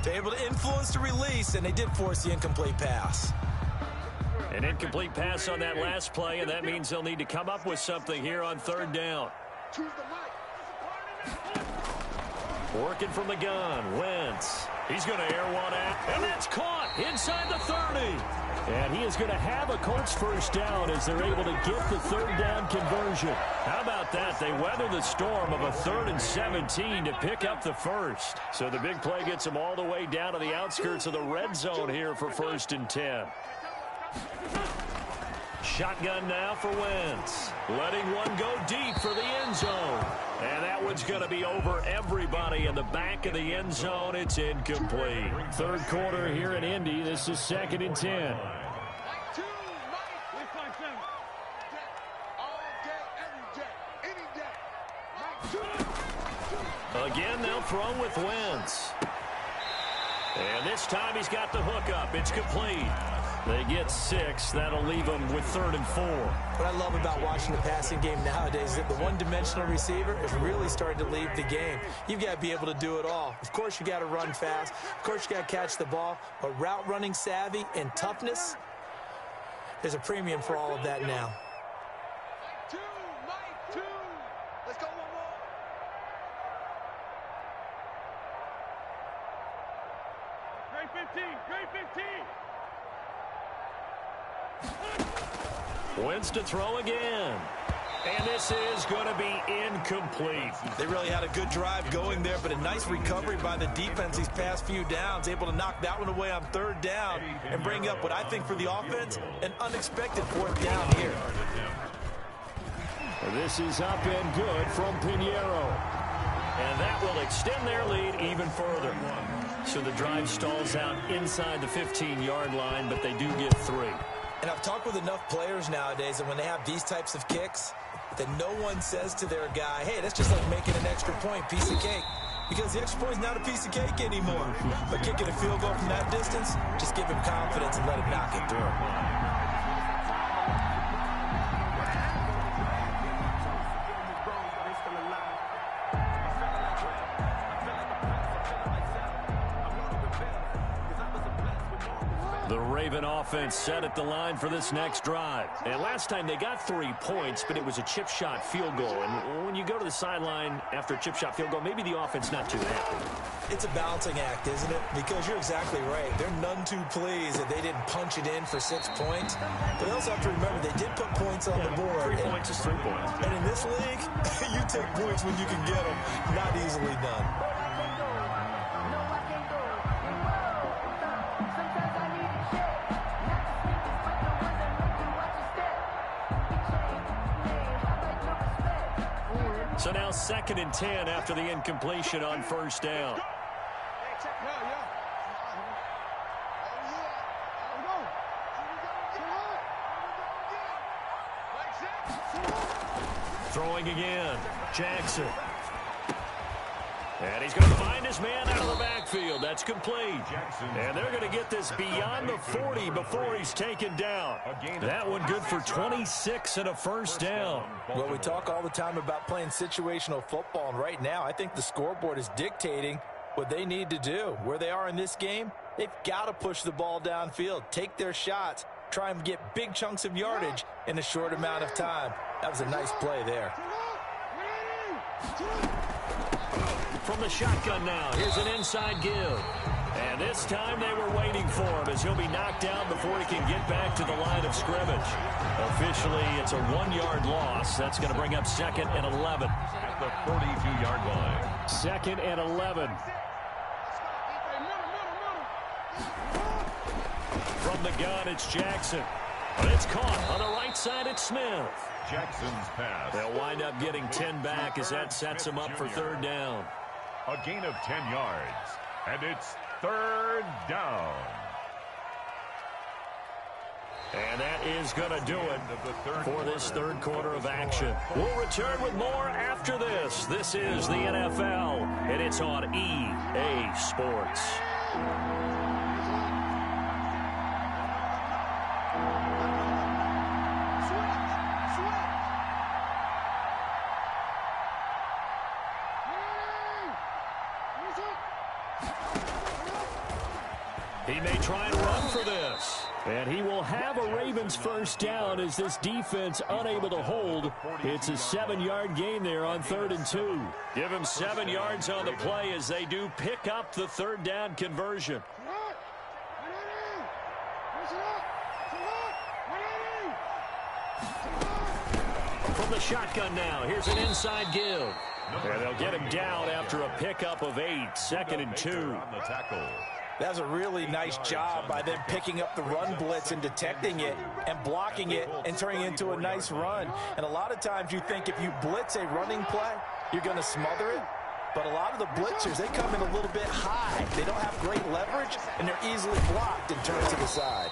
they're able to influence the release, and they did force the incomplete pass. An incomplete pass on that last play, and that means they'll need to come up with something here on 3rd down. Working from the gun, Wentz. He's going to air one out, and that's caught inside the 30. And he is going to have a Colts first down as they're able to get the 3rd down conversion. How about that? They weather the storm of a 3rd and 17 to pick up the first. So the big play gets them all the way down to the outskirts of the red zone here for 1st and 10. Shotgun now for Wentz. Letting one go deep for the end zone. And that one's going to be over everybody in the back of the end zone. It's incomplete. 3rd quarter here in Indy. This is 2nd and 10. Again, they'll throw with Wentz. And this time he's got the hook up. It's complete. They get 6. That'll leave them with 3rd and 4. What I love about watching the passing game nowadays is that the one-dimensional receiver is really starting to leave the game. You've got to be able to do it all. Of course, you got to run fast. Of course, you got to catch the ball. But route running savvy and toughness, there's a premium for all of that now. Let's go, one more. Great 15, great 15. Wentz to throw again. And this is going to be incomplete. They really had a good drive going there, but a nice recovery by the defense these past few downs, able to knock that one away on 3rd down and bring up what I think for the offense, an unexpected 4th down here. This is up and good from Pinheiro. And that will extend their lead even further. So the drive stalls out inside the 15-yard line, but they do get 3. And I've talked with enough players nowadays that when they have these types of kicks, that no one says to their guy, hey, that's just like making an extra point, piece of cake. Because the extra point is not a piece of cake anymore. But kicking a field goal from that distance, just give him confidence and let him knock it through. The Raven offense set at the line for this next drive. And last time they got 3 points, but it was a chip shot field goal. And when you go to the sideline after a chip shot field goal, maybe the offense not too happy. It's a balancing act, isn't it? Because you're exactly right. They're none too pleased that they didn't punch it in for 6 points. But they also have to remember they did put points on the board. 3 points is 3 points. And in this league, you take points when you can get them. Not easily done. So now 2nd and 10 after the incompletion on 1st down. Throwing again, Jackson. And he's going to find his man out of the backfield. That's complete. And they're going to get this beyond the 40 before he's taken down. That one good for 26 and a 1st down. Well, we talk all the time about playing situational football, and right now I think the scoreboard is dictating what they need to do. Where they are in this game, they've got to push the ball downfield, take their shots, try and get big chunks of yardage in a short amount of time. That was a nice play there. From the shotgun now, here's an inside give. And this time they were waiting for him as he'll be knocked down before he can get back to the line of scrimmage. Officially, it's a 1-yard loss. That's going to bring up 2nd and 11. At the 42-yard line. 2nd and 11. From the gun, it's Jackson. But it's caught on the right side. It's Smith. Jackson's pass. They'll wind up getting 10 back as that sets them up for 3rd down. A gain of 10 yards. And it's 3rd down. And that is going to do it for this 3rd quarter of action. We'll return with more after this. This is the NFL, and it's on EA Sports. He may try and run for this. And he will have a Ravens 1st down as this defense unable to hold. It's a 7-yard gain there on 3rd and 2. Give him 7 yards on the play as they do pick up the 3rd down conversion. From the shotgun now, here's an inside give. And they'll get him down after a pickup of 8, 2nd and 2. That's a really nice job by them picking up the run blitz and detecting it and blocking it and turning it into a nice run. And a lot of times you think if you blitz a running play, you're going to smother it. But a lot of the blitzers, they come in a little bit high. They don't have great leverage, and they're easily blocked and turned to the side.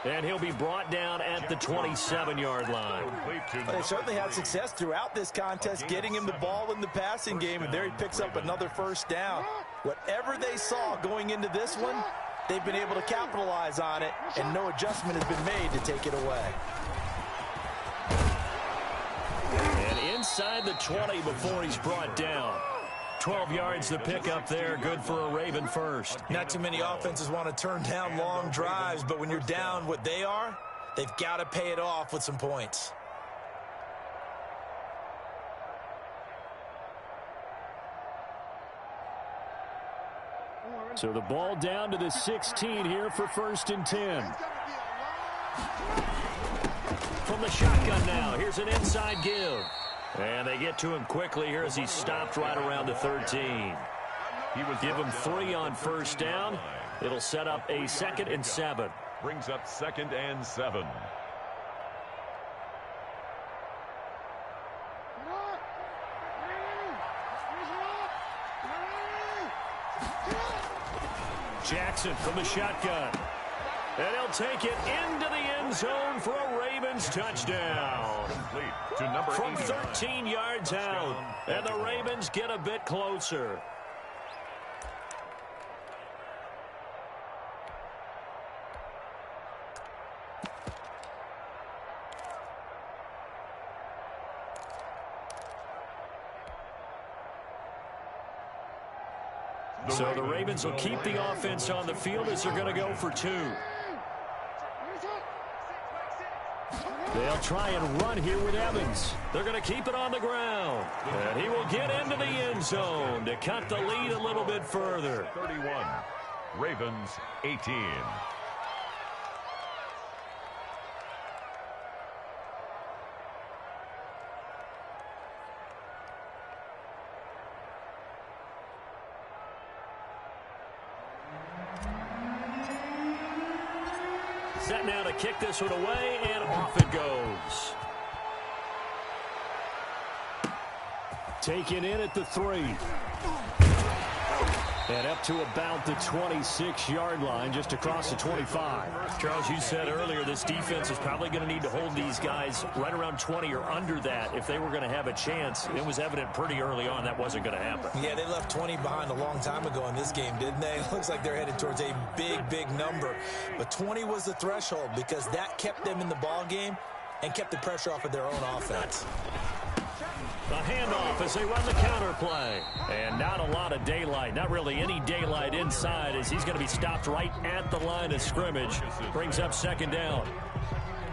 And he'll be brought down at the 27-yard line. Well, they certainly had success throughout this contest, getting him the ball in the passing game, and there he picks up another first down. Whatever they saw going into this one, they've been able to capitalize on it, and no adjustment has been made to take it away. And inside the 20 before he's brought down. 12 yards to pick up there, good for a Raven first. Not too many offenses want to turn down long drives, but when you're down what they are, they've got to pay it off with some points. So the ball down to the 16 here for 1st and 10. From the shotgun now, here's an inside give. And they get to him quickly here as he stopped right around the 13. Give him 3 on first down. It'll set up a 2nd and 7. Brings up 2nd and 7. Jackson from the shotgun. And he'll take it into the end zone for a Ravens touchdown. From 13 yards out. And the Ravens get a bit closer. So the Ravens will keep the offense on the field as they're going to go for 2. They'll try and run here with Evans. They're going to keep it on the ground. And he will get into the end zone to cut the lead a little bit further. 31. Ravens 18. Set now to kick this one away, and off it goes. Taken in at the 3. And up to about the 26-yard line, just across the 25. Charles, you said earlier this defense is probably going to need to hold these guys right around 20 or under that if they were going to have a chance. It was evident pretty early on that wasn't going to happen. Yeah, they left 20 behind a long time ago in this game, didn't they? It looks like they're headed towards a big, big number. But 20 was the threshold because that kept them in the ball game and kept the pressure off of their own offense. A handoff as they run the counter play. And not a lot of daylight. Not really any daylight inside as he's going to be stopped right at the line of scrimmage. Brings up 2nd down.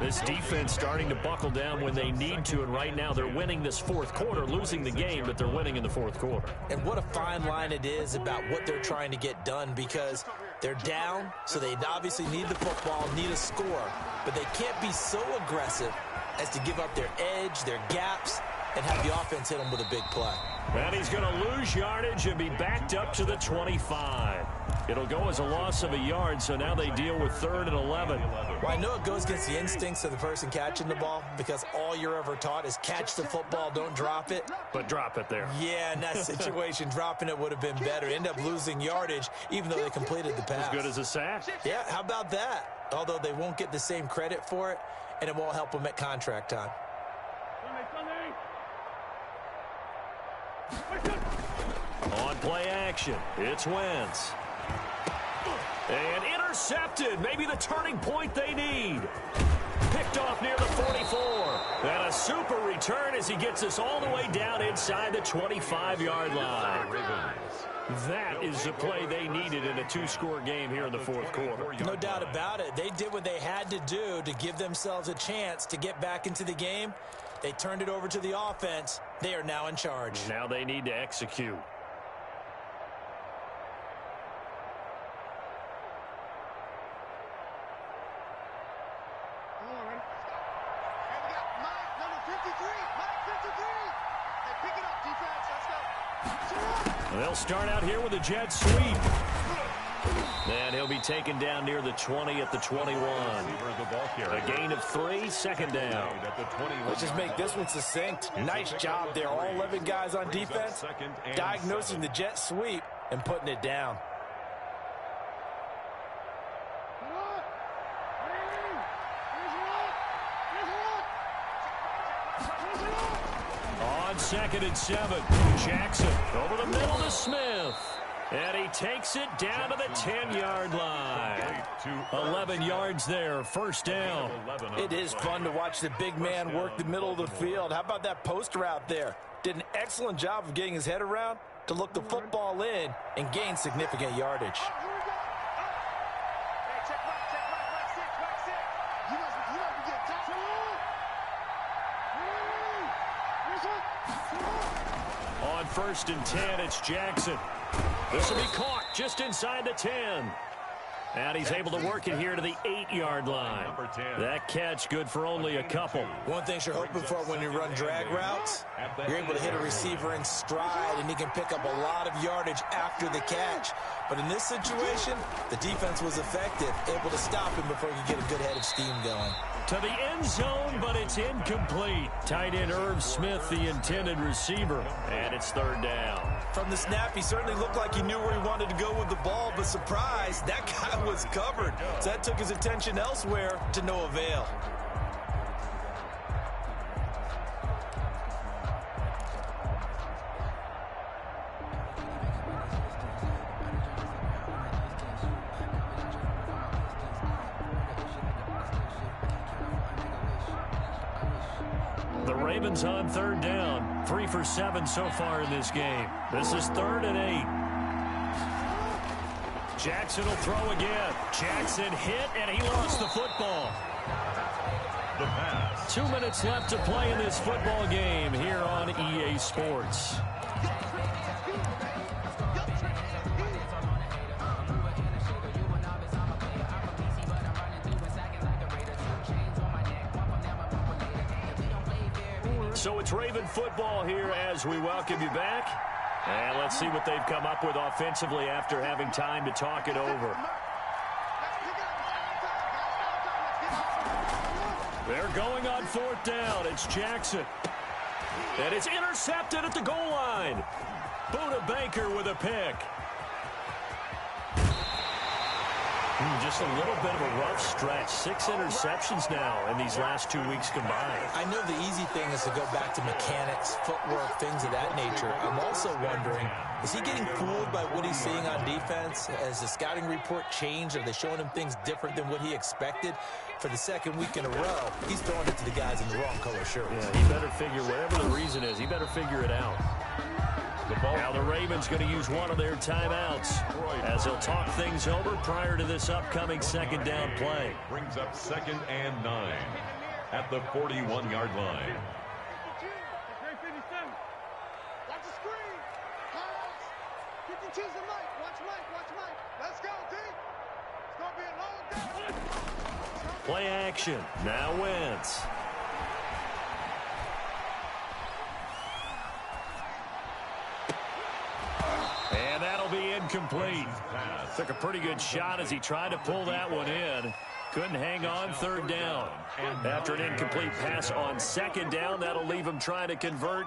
This defense starting to buckle down when they need to, and right now they're winning this 4th quarter, losing the game, but they're winning in the 4th quarter. And what a fine line it is about what they're trying to get done because they're down, so they obviously need the football, need a score, but they can't be so aggressive as to give up their edge, their gaps, and have the offense hit him with a big play. And he's going to lose yardage and be backed up to the 25. It'll go as a loss of a yard, so now they deal with 3rd and 11. Well, I know it goes against the instincts of the person catching the ball because all you're ever taught is catch the football, don't drop it. But drop it there. Yeah, in that situation, dropping it would have been better. End up losing yardage, even though they completed the pass. As good as a sack. Yeah, how about that? Although they won't get the same credit for it, and it won't help them at contract time. On play action, it's Wentz. And intercepted, maybe the turning point they need. Picked off near the 44. And a super return as he gets us all the way down inside the 25-yard line. That is the play they needed in a 2-score game here in the 4th quarter. No doubt about it. They did what they had to do to give themselves a chance to get back into the game. They turned it over to the offense. They are now in charge. Now they need to execute. They'll start out here with a jet sweep. And he'll be taken down near the 20 at the 21. A gain of 3, 2nd down. Let's just make this one succinct. Nice job there. All 11 guys on defense diagnosing the jet sweep and putting it down. 2nd and 7. Jackson over the middle to Smith. And he takes it down to the 10-yard line. 11 yards there, first down. It is fun to watch the big man work the middle of the field. How about that post route there? Did an excellent job of getting his head around to look the football in and gain significant yardage. On 1st and 10, it's Jackson. This will be caught just inside the 10. And he's able to work it here to the 8-yard line. That catch good for only a couple. One thing you're hoping for when you run drag routes, you're able to hit a receiver in stride, and he can pick up a lot of yardage after the catch. But in this situation, the defense was effective, able to stop him before he could get a good head of steam going. To the end zone, but it's incomplete. Tight end Irv Smith, the intended receiver, and it's 3rd down. From the snap, he certainly looked like he knew where he wanted to go with the ball, but surprise, that guy was covered. So that took his attention elsewhere to no avail. The Ravens on 3rd down. 3 for 7 so far in this game. This is 3rd and 8. Jackson will throw again. Jackson hit, and he lost the football. The pass. 2 minutes left to play in this football game here on EA Sports. So it's Raven football here as we welcome you back. And let's see what they've come up with offensively after having time to talk it over. They're going on 4th down. It's Jackson. And it's intercepted at the goal line. Buda Baker with a pick. Just a little bit of a rough stretch. 6 interceptions now in these last 2 weeks combined. I know the easy thing is to go back to mechanics, footwork, things of that nature. I'm also wondering, is he getting fooled by what he's seeing on defense? Has the scouting report changed? Are they showing him things different than what he expected? For the 2nd week in a row, he's throwing it to the guys in the wrong color shirts. Yeah, he better figure, whatever the reason is, he better figure it out. Now the Ravens going to use one of their timeouts as they'll talk things over prior to this upcoming 2nd down play. Brings up 2nd and 9 at the 41-yard line. Watch the screen. 52's the Mike. Watch Mike. Let's go, D. It's going to be a long day. Play action. Now Wentz. And that'll be incomplete. Took a pretty good shot as he tried to pull that one in. Couldn't hang on 3rd down. After an incomplete pass on 2nd down, that'll leave him trying to convert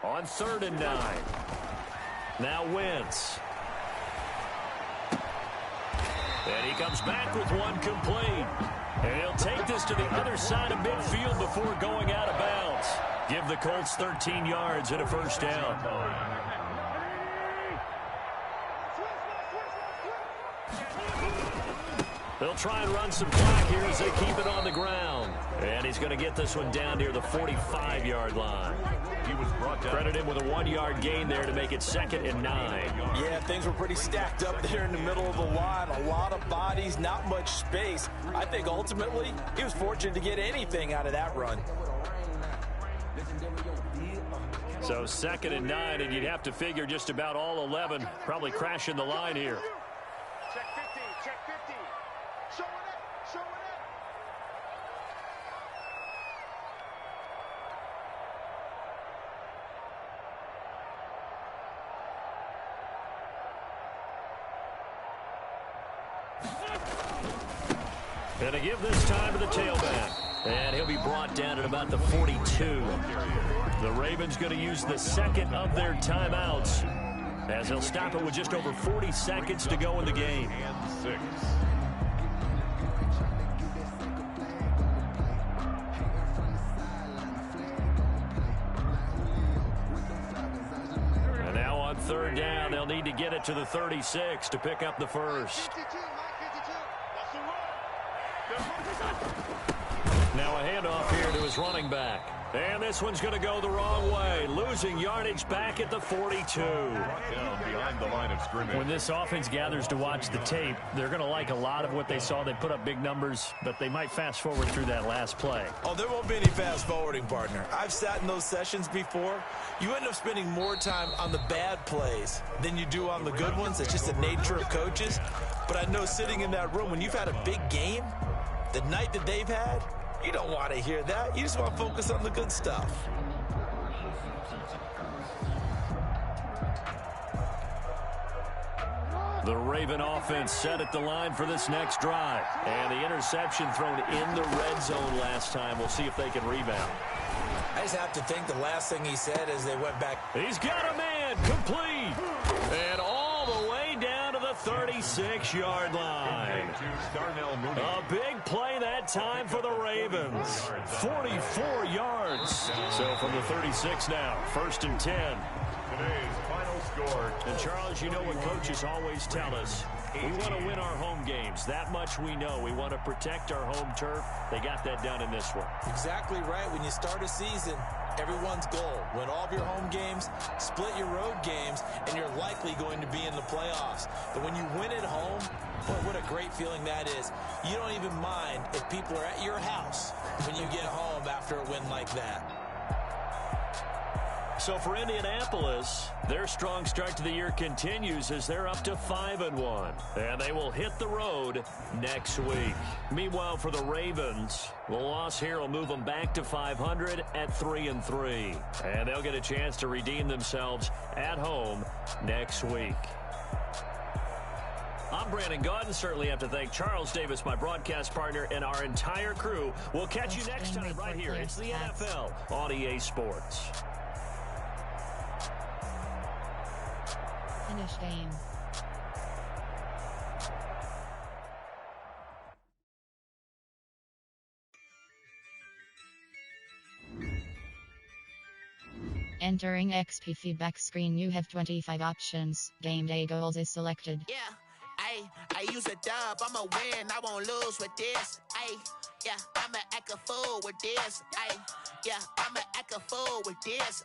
on 3rd and 9. Now Wentz. And he comes back with one complete. And he'll take this to the other side of midfield before going out of bounds. Give the Colts 13 yards and a 1st down. They'll try and run some clock here as they keep it on the ground. And he's going to get this one down near the 45-yard line. He was brought down. Credit him with a 1-yard gain there to make it 2nd and 9. Yeah, things were pretty stacked up there in the middle of the line. A lot of bodies, not much space. I think ultimately he was fortunate to get anything out of that run. So 2nd and 9, and you'd have to figure just about all 11 probably crashing the line here. Check 15. Check 15. Show it up. Show it up. And to give this time to the tailback. And he'll be brought down at about the 42. The Ravens going to use the 2nd of their timeouts as they'll stop it with just over 40 seconds to go in the game. And 6. third down. They'll need to get it to the 36 to pick up the first. Now a handoff here to his running back. And this one's going to go the wrong way, losing yardage back at the 42. Down behind the line of scrimmage. When this offense gathers to watch the tape, they're going to like a lot of what they saw. They put up big numbers, but they might fast forward through that last play. Oh, there won't be any fast forwarding, partner. I've sat in those sessions before. You end up spending more time on the bad plays than you do on the good ones. It's just the nature of coaches. But I know sitting in that room, when you've had a big game, the night that they've had, you don't want to hear that. You just want to focus on the good stuff. The Raven offense set at the line for this next drive. And the interception thrown in the red zone last time. We'll see if they can rebound. I just have to think the last thing he said as they went back. He's got a man, complete. And all the way down to the 36-yard line. A big play that time for the Ravens. 44 yards. So from the 36 now, 1st and 10. Today's final score. And Charles, you know what coaches always tell us. We want to win our home games. That much we know. We want to protect our home turf. They got that done in this one. Exactly right. When you start a season, everyone's goal: win all of your home games, split your road games, and you're likely going to be in the playoffs. But when you win at home, boy, what a great feeling that is. You don't even mind if people are at your house when you get home after a win like that. So for Indianapolis, their strong start to the year continues as they're up to 5-1. And they will hit the road next week. Meanwhile, for the Ravens, the loss here will move them back to 500 at 3-3. And they'll get a chance to redeem themselves at home next week. I'm Brandon Gaudin. Certainly have to thank Charles Davis, my broadcast partner, and our entire crew. We'll catch you next time right here. It's the NFL on EA Sports. Finish game. Entering XP feedback screen, you have 25 options. Game day goals is selected. Yeah, I use a dub, I'ma win, I won't lose with this. Yeah, I'ma act a fool with this. Yeah, I'ma act a fool with this.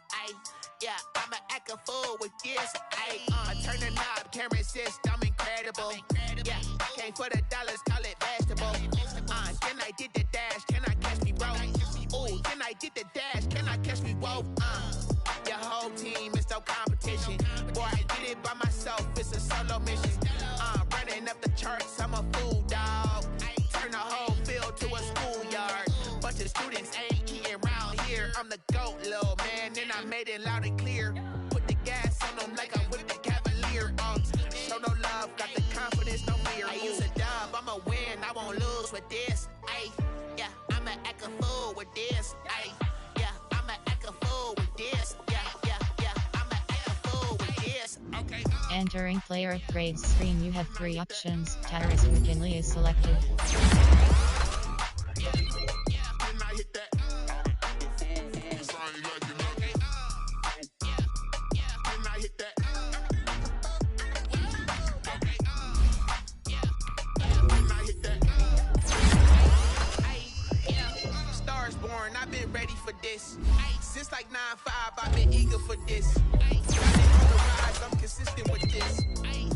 Yeah, I'ma act a fool with this. I turn the knob, camera assist, I'm incredible. Yeah, came for the dollars, call it vegetable. Then I did the dash, can I catch me, bro? Ooh, then I did the dash, can I catch me, whoa? Your whole team is no competition. Boy, I did it by myself, it's a solo mission. Running up the charts, I'm a fool, dog. Turn the whole field to a schoolyard. Bunch of students ain't eating around here. I'm the GOAT, little man, and I made it loud and clear. Put the gas on them like I'm with the Cavalier. Show no love, got the confidence, no fear. I use a dub, I'ma win, I won't lose with this. Yeah, I'ma act a fool with this. Yeah, I'ma act a fool with this. Yeah, I'ma act a fool with this. Okay. Entering player upgrades screen, you have 3 options. Tyrus McKinley is selected. Stars born, I've been ready for this. Since like 9-5, I've been eager for this. I've been on the rise, I'm consistent with this.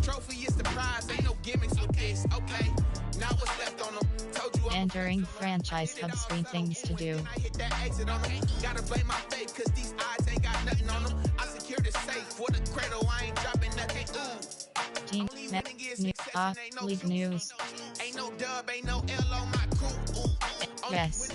Trophy is the prize, ain't no gimmicks with this. Okay, now what's left on them? Told you Entering franchise hub screen, things to do. I hit that exit on them. Gotta blame my faith, cause these odds ain't got nothing on them. I secure the safe for the cradle, I ain't dropping nothing. Team league news. Ain't no dub, ain't no L on my crew. Yes.